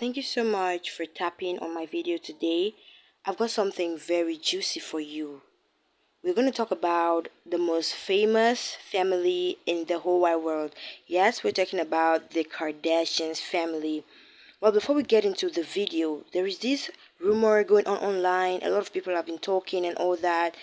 thank you so much for tapping on my video today. I've got something very juicy for you. We're going to talk about the most famous family in the whole wide world. Yes, we're talking about the Kardashians family. Well, before we get into the video, there is this rumor going on online. A lot of people have been talking and all that.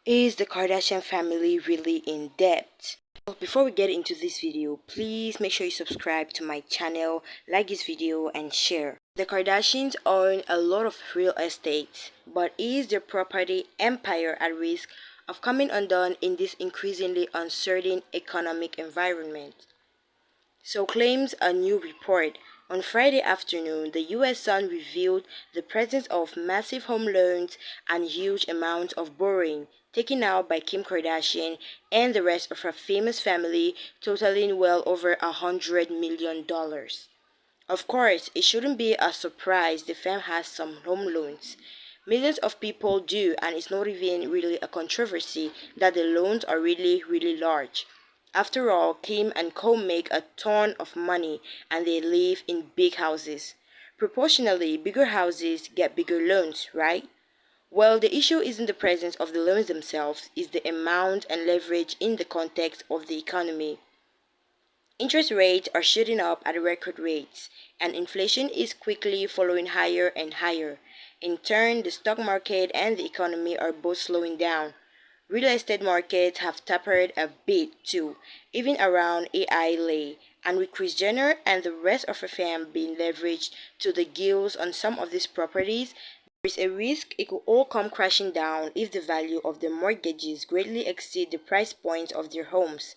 Is the Kardashian family really in debt? Before we get into this video, please make sure you subscribe to my channel, like this video and share. The Kardashians own a lot of real estate, but is their property empire at risk of coming undone in this increasingly uncertain economic environment? So claims a new report. On Friday afternoon, the U.S. Sun revealed the presence of massive home loans and huge amounts of borrowing taken out by Kim Kardashian and the rest of her famous family, totaling well over $100 million. Of course, it shouldn't be a surprise the fam has some home loans. Millions of people do, and it's not even really a controversy that the loans are really large. After all, Kim and Co make a ton of money and they live in big houses. Proportionally, bigger houses get bigger loans, right? Well, the issue isn't the presence of the loans themselves, it's the amount and leverage in the context of the economy. Interest rates are shooting up at record rates, and inflation is quickly following higher and higher. In turn, the stock market and the economy are both slowing down. Real estate markets have tapered a bit too, even around AI lay, and with Kris Jenner and the rest of her fam being leveraged to the gills on some of these properties, there is a risk it could all come crashing down if the value of their mortgages greatly exceed the price points of their homes.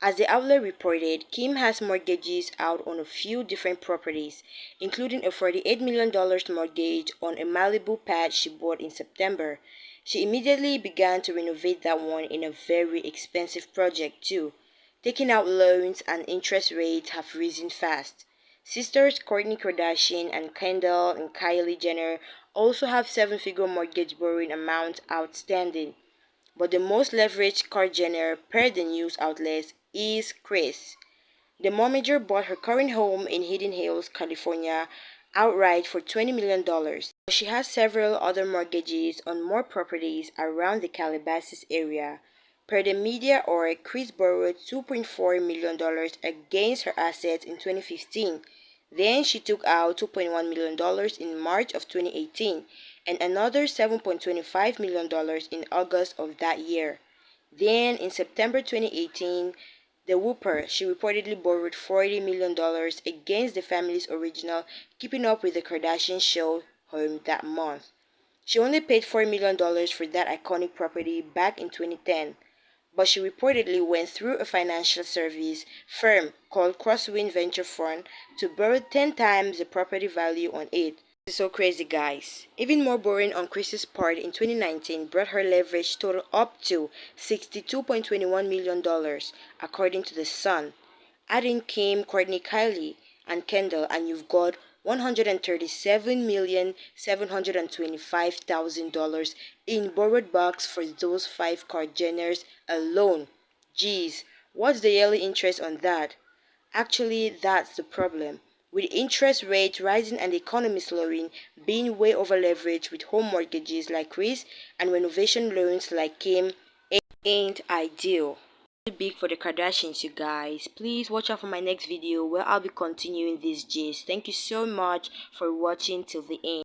As the outlet reported, Kim has mortgages out on a few different properties, including a $48 million mortgage on a Malibu pad she bought in September. She immediately began to renovate that one in a very expensive project too. Taking out loans and interest rates have risen fast. Sisters Kourtney Kardashian and Kendall and Kylie Jenner also have seven-figure mortgage borrowing amounts outstanding. But the most leveraged Jenner, per the news outlets, is Kris. The momager bought her current home in Hidden Hills, California, outright for $20 million. She has several other mortgages on more properties around the Calabasas area. Per the media org, Kris borrowed $2.4 million against her assets in 2015. Then she took out $2.1 million in March of 2018 and another $7.25 million in August of that year. Then in September 2018, the Whooper, she reportedly borrowed $40 million against the family's original Keeping Up with the Kardashians show home that month. She only paid $4 million for that iconic property back in 2010, but she reportedly went through a financial service firm called Crosswind Venture Fund to borrow 10 times the property value on it. This is so crazy, guys. Even more borrowing on Kris's part in 2019 brought her leverage total up to $62.21 million, according to The Sun. Add in Kim, Kourtney, Kylie, and Kendall, and you've got $137,725,000 in borrowed bucks for those five Jenners alone. Geez, what's the yearly interest on that? Actually, that's the problem. With interest rates rising and the economy slowing, being way over leveraged with home mortgages like Kris and renovation loans like Kim ain't ideal. Big for the Kardashians, you guys. Please watch out for my next video where I'll be continuing this gist. Thank you so much for watching till the end.